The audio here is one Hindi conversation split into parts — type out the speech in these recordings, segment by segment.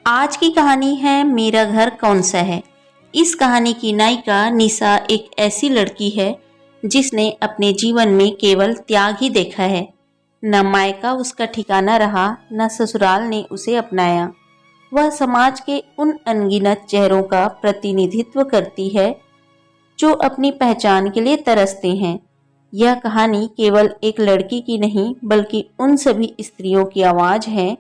आज की कहानी है मेरा घर कौन सा है। इस कहानी की नायिका निशा एक ऐसी लड़की है जिसने अपने जीवन में केवल त्याग ही देखा है। न मायका उसका ठिकाना रहा, न ससुराल ने उसे अपनाया। वह समाज के उन अनगिनत चेहरों का प्रतिनिधित्व करती है जो अपनी पहचान के लिए तरसते हैं। यह कहानी केवल एक लड़की की नहीं बल्कि उन सभी स्त्रियों की आवाज है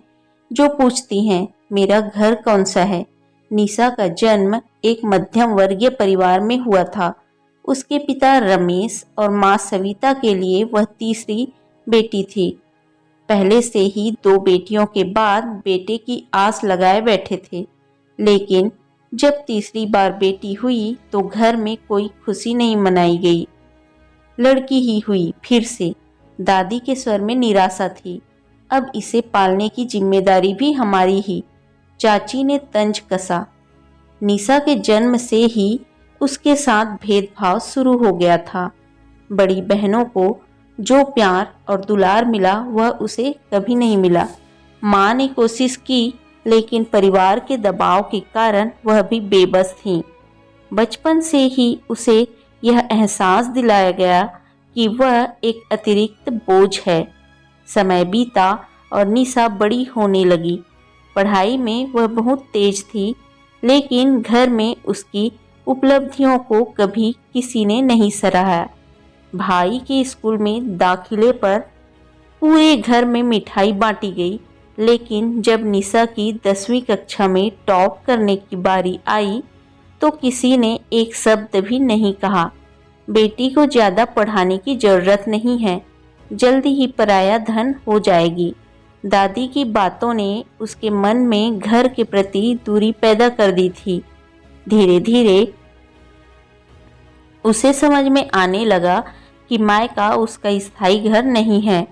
जो पूछती हैं, मेरा घर कौन सा है। निशा का जन्म एक मध्यम वर्गीय परिवार में हुआ था। उसके पिता रमेश और मां सविता के लिए वह तीसरी बेटी थी। पहले से ही दो बेटियों के बाद बेटे की आस लगाए बैठे थे, लेकिन जब तीसरी बार बेटी हुई तो घर में कोई खुशी नहीं मनाई गई। लड़की ही हुई फिर से। दादी के स्वर में निराशा थी। अब इसे पालने की जिम्मेदारी भी हमारी ही, चाची ने तंज कसा। निशा के जन्म से ही उसके साथ भेदभाव शुरू हो गया था। बड़ी बहनों को जो प्यार और दुलार मिला वह उसे कभी नहीं मिला। माँ ने कोशिश की लेकिन परिवार के दबाव के कारण वह भी बेबस थी। बचपन से ही उसे यह एहसास दिलाया गया कि वह एक अतिरिक्त बोझ है। समय बीता और निशा बड़ी होने लगी। पढ़ाई में वह बहुत तेज थी, लेकिन घर में उसकी उपलब्धियों को कभी किसी ने नहीं सराहा। भाई के स्कूल में दाखिले पर पूरे घर में मिठाई बांटी गई, लेकिन जब निशा की 10वीं कक्षा में टॉप करने की बारी आई तो किसी ने एक शब्द भी नहीं कहा। बेटी को ज़्यादा पढ़ाने की ज़रूरत नहीं है, जल्दी ही पराया धन हो जाएगी। दादी की बातों ने उसके मन में घर के प्रति दूरी पैदा कर दी थी। धीरे धीरे उसे समझ में आने लगा कि मायका उसका स्थायी घर नहीं है।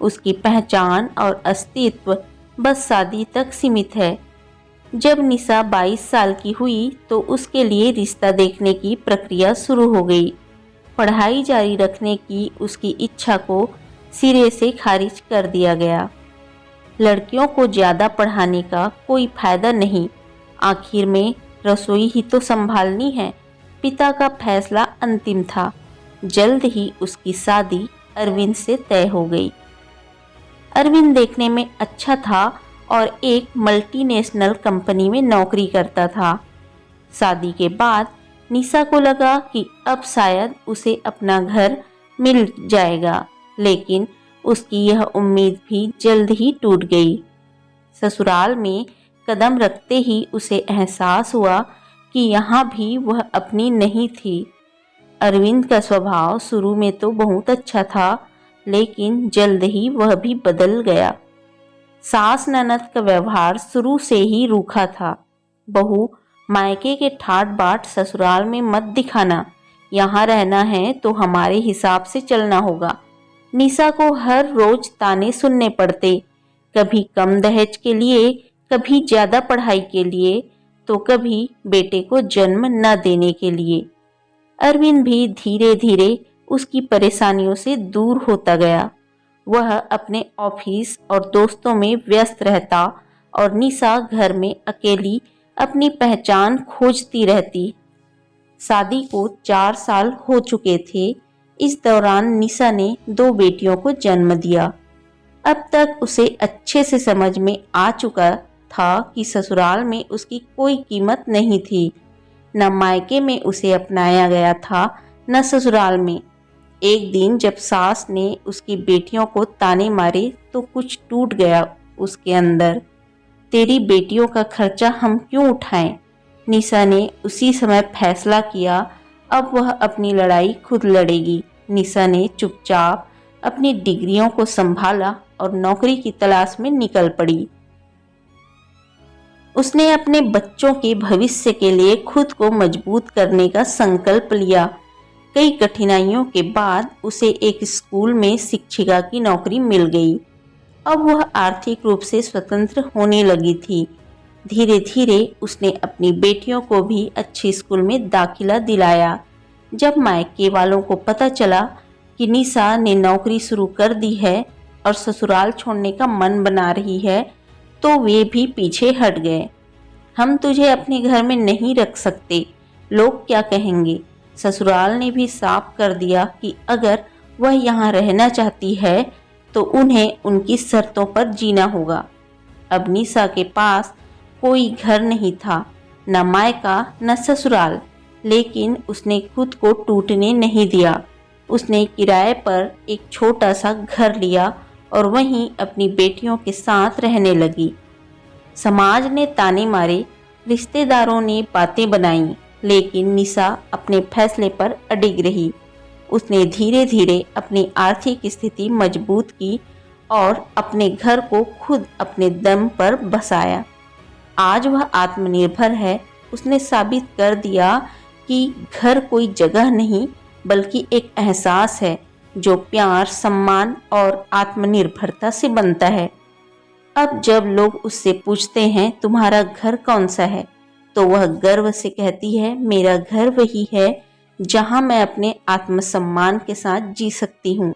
उसकी पहचान और अस्तित्व बस शादी तक सीमित है। जब निशा 22 साल की हुई तो उसके लिए रिश्ता देखने की प्रक्रिया शुरू हो गई। पढ़ाई जारी रखने की उसकी इच्छा को सिरे से खारिज कर दिया गया। लड़कियों को ज़्यादा पढ़ाने का कोई फायदा नहीं, आखिर में रसोई ही तो संभालनी है। पिता का फैसला अंतिम था। जल्द ही उसकी शादी अरविंद से तय हो गई। अरविंद देखने में अच्छा था और एक मल्टीनेशनल कंपनी में नौकरी करता था। शादी के बाद निशा को लगा कि अब शायद उसे अपना घर मिल जाएगा, लेकिन उसकी यह उम्मीद भी जल्द ही टूट गई। ससुराल में कदम रखते ही उसे एहसास हुआ कि यहाँ भी वह अपनी नहीं थी। अरविंद का स्वभाव शुरू में तो बहुत अच्छा था, लेकिन जल्द ही वह भी बदल गया। सास ननद का व्यवहार शुरू से ही रूखा था। बहू मायके के ठाट बाट ससुराल में मत दिखाना, यहाँ रहना है तो हमारे हिसाब से चलना होगा। निशा को हर रोज ताने सुनने पड़ते, कभी कम दहेज के लिए, कभी ज्यादा पढ़ाई के लिए, तो कभी बेटे को जन्म न देने के लिए। अरविंद भी धीरे धीरे उसकी परेशानियों से दूर होता गया। वह अपने ऑफिस और दोस्तों में व्यस्त रहता और निशा घर में अकेली अपनी पहचान खोजती रहती। शादी को 4 साल हो चुके थे। इस दौरान निशा ने 2 बेटियों को जन्म दिया। अब तक उसे अच्छे से समझ में आ चुका था कि ससुराल में उसकी कोई कीमत नहीं थी। न मायके में उसे अपनाया गया था, न ससुराल में। एक दिन जब सास ने उसकी बेटियों को ताने मारे तो कुछ टूट गया उसके अंदर। तेरी बेटियों का खर्चा हम क्यों उठाएं? निशा ने उसी समय फैसला किया, अब वह अपनी लड़ाई खुद लड़ेगी। निशा ने चुपचाप अपनी डिग्रियों को संभाला और नौकरी की तलाश में निकल पड़ी। उसने अपने बच्चों के भविष्य के लिए खुद को मजबूत करने का संकल्प लिया। कई कठिनाइयों के बाद उसे एक स्कूल में शिक्षिका की नौकरी मिल गई। अब वह आर्थिक रूप से स्वतंत्र होने लगी थी। धीरे धीरे उसने अपनी बेटियों को भी अच्छे स्कूल में दाखिला दिलाया। जब मायके वालों को पता चला कि निशा ने नौकरी शुरू कर दी है और ससुराल छोड़ने का मन बना रही है, तो वे भी पीछे हट गए। हम तुझे अपने घर में नहीं रख सकते, लोग क्या कहेंगे। ससुराल ने भी साफ कर दिया कि अगर वह यहाँ रहना चाहती है तो उन्हें उनकी शर्तों पर जीना होगा। अब निशा के पास कोई घर नहीं था, न मायका न ससुराल, लेकिन उसने खुद को टूटने नहीं दिया। उसने किराए पर एक छोटा सा घर लिया और वहीं अपनी बेटियों के साथ रहने लगी। समाज ने ताने मारे, रिश्तेदारों ने बातें बनाई, लेकिन निशा अपने फैसले पर अडिग रही। उसने धीरे धीरे अपनी आर्थिक स्थिति मजबूत की और अपने घर को खुद अपने दम पर बसाया। आज वह आत्मनिर्भर है। उसने साबित कर दिया कि घर कोई जगह नहीं बल्कि एक एहसास है जो प्यार, सम्मान और आत्मनिर्भरता से बनता है। अब जब लोग उससे पूछते हैं तुम्हारा घर कौन सा है, तो वह गर्व से कहती है मेरा घर वही है जहां मैं अपने आत्मसम्मान के साथ जी सकती हूँ।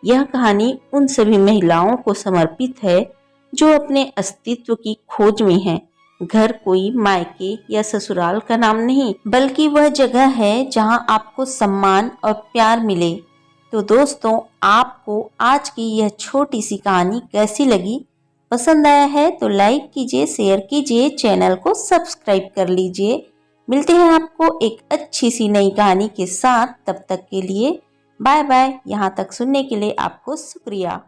यह कहानी उन सभी महिलाओं को समर्पित है जो अपने अस्तित्व की खोज में हैं। घर कोई मायके या ससुराल का नाम नहीं, बल्कि वह जगह है जहां आपको सम्मान और प्यार मिले। तो दोस्तों, आपको आज की यह छोटी सी कहानी कैसी लगी? पसंद आया है तो लाइक कीजिए, शेयर कीजिए, चैनल को सब्सक्राइब कर लीजिए। मिलते हैं आपको एक अच्छी सी नई कहानी के साथ। तब तक के लिए बाय बाय। यहाँ तक सुनने के लिए आपको शुक्रिया।